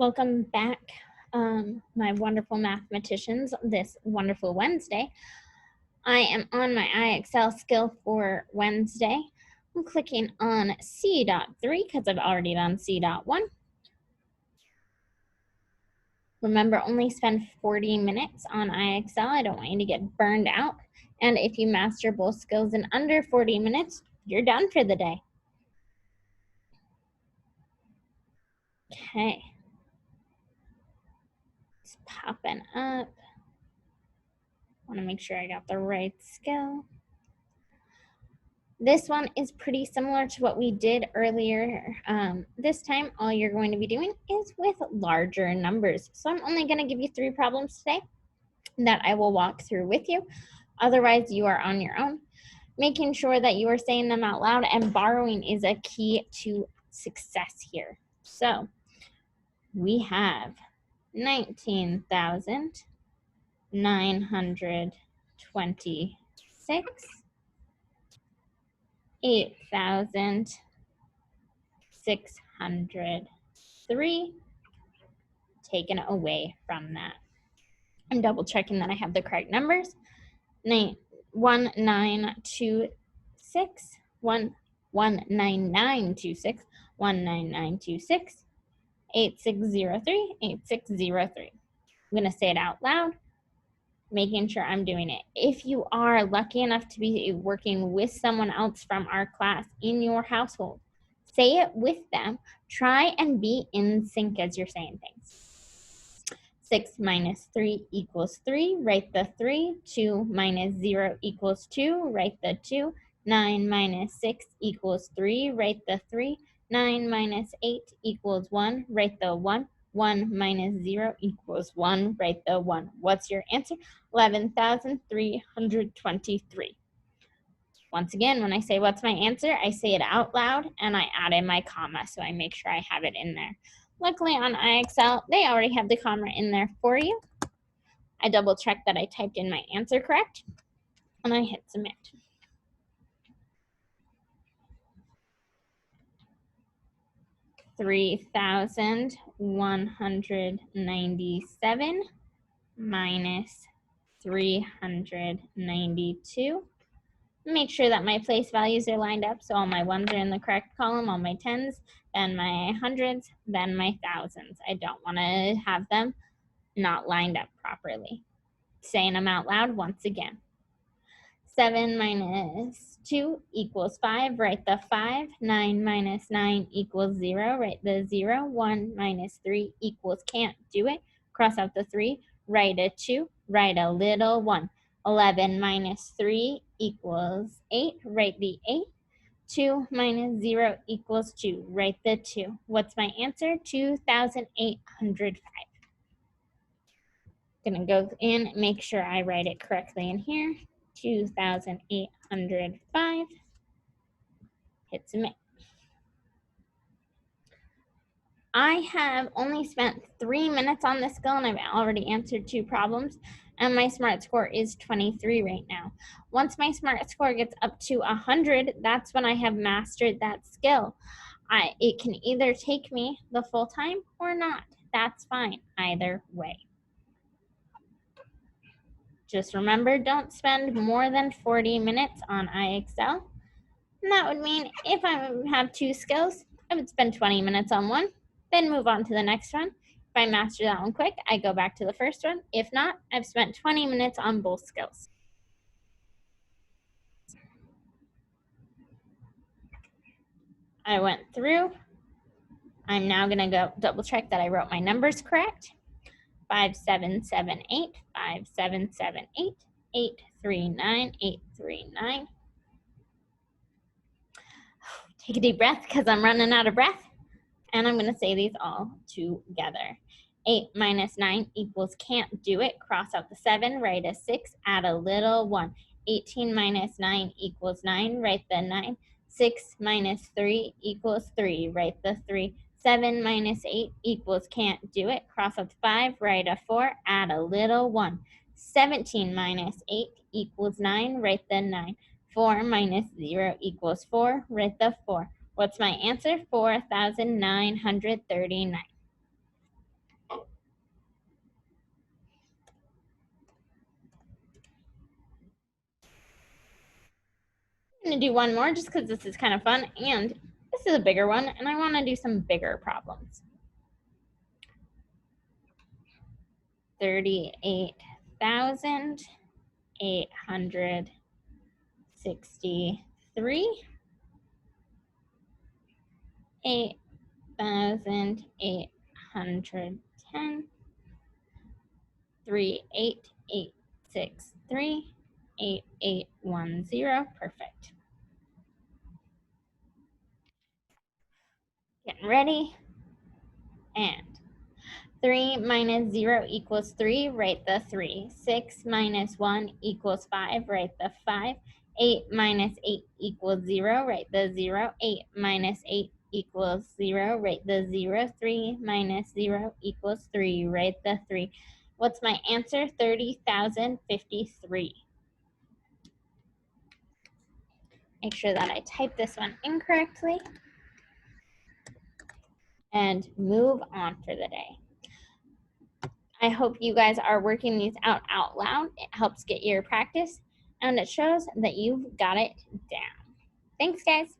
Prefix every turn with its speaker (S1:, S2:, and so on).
S1: Welcome back, my wonderful mathematicians, this wonderful Wednesday. I am on my IXL skill for Wednesday. I'm clicking on C.3 because I've already done C.1. Remember, only spend 40 minutes on IXL. I don't want you to get burned out. And if you master both skills in under 40 minutes, you're done for the day. Okay. It's popping up. Want to make sure I got the right skill. This one is pretty similar to what we did earlier. This time, all you're going to be doing is with larger numbers. So I'm only going to give you 3 problems today that I will walk through with you. Otherwise, you are on your own. Making sure that you are saying them out loud, and borrowing is a key to success here. So we have 19,926, 8,603 taken away from that. I'm double checking that I have the correct numbers. 1926, 19926, 19926, 8603, 8603. I'm going to say it out loud, making sure I'm doing it. If you are lucky enough to be working with someone else from our class in your household, say it with them. Try and be in sync as you're saying things. 6 minus 3 equals 3, write the 3. 2 minus 0 equals 2, write the 2. 9 minus 6 equals 3, write the 3. 9 minus 8 equals 1, write the 1. 1 minus 0 equals 1, write the 1. What's your answer? 11,323. Once again, when I say what's my answer, I say it out loud and I add in my comma, so I make sure I have it in there. Luckily on IXL, they already have the comma in there for you. I double checked that I typed in my answer correct, and I hit submit. $3,197 minus 392. Make sure that my place values are lined up, so all my ones are in the correct column, all my tens, then my hundreds, then my thousands. I don't want to have them not lined up properly. Saying them out loud once again. 7 minus 2 equals 5, write the 5. 9 minus 9 equals 0, write the 0. 1 minus 3 equals can't do it, cross out the 3, write a 2, write a little 1. 11 minus 3 equals 8, write the 8. 2 minus 0 equals 2, write the 2. What's my answer? 2,805. Gonna go in, make sure I write it correctly in here. 2,805. Hit submit. I have only spent 3 minutes on this skill and I've already answered 2 problems, and my SMART score is 23 right now. Once my SMART score gets up to 100, that's when I have mastered that skill. It can either take me the full time or not. That's fine, either way. Just remember, don't spend more than 40 minutes on IXL. And that would mean if I have 2 skills, I would spend 20 minutes on one, then move on to the next one. If I master that one quick, I go back to the first one. If not, I've spent 20 minutes on both skills. I went through. I'm now going to go double check that I wrote my numbers correct. 5778, 5778, 839, 839. Take a deep breath because I'm running out of breath. And I'm going to say these all together. 8 minus 9 equals can't do it. Cross out the 7, write a 6, add a little 1. 18 minus 9 equals 9, write the 9. 6 minus 3 equals 3, write the 3. 7 minus 8 equals can't do it. Cross out the 5, write a 4, add a little 1. 17 minus 8 equals 9, write the 9. 4 minus 0 equals 4, write the 4. What's my answer? 4,939. I'm going to do one more just because this is kind of fun, and this is a bigger one, and I want to do some bigger problems. 38,863, 8,810, 38863, 8810. Perfect. Getting ready. And 3 minus 0 equals 3, write the 3. 6 minus 1 equals 5, write the 5. 8 minus 8 equals 0, write the 0. 8 minus 8 equals 0, write the 0. 3 minus 0 equals 3, write the 3. What's my answer? 30,053. Make sure that I type this one incorrectly. And move on for the day. I hope you guys are working these out loud. It helps get your practice, and it shows that you've got it down. Thanks, guys.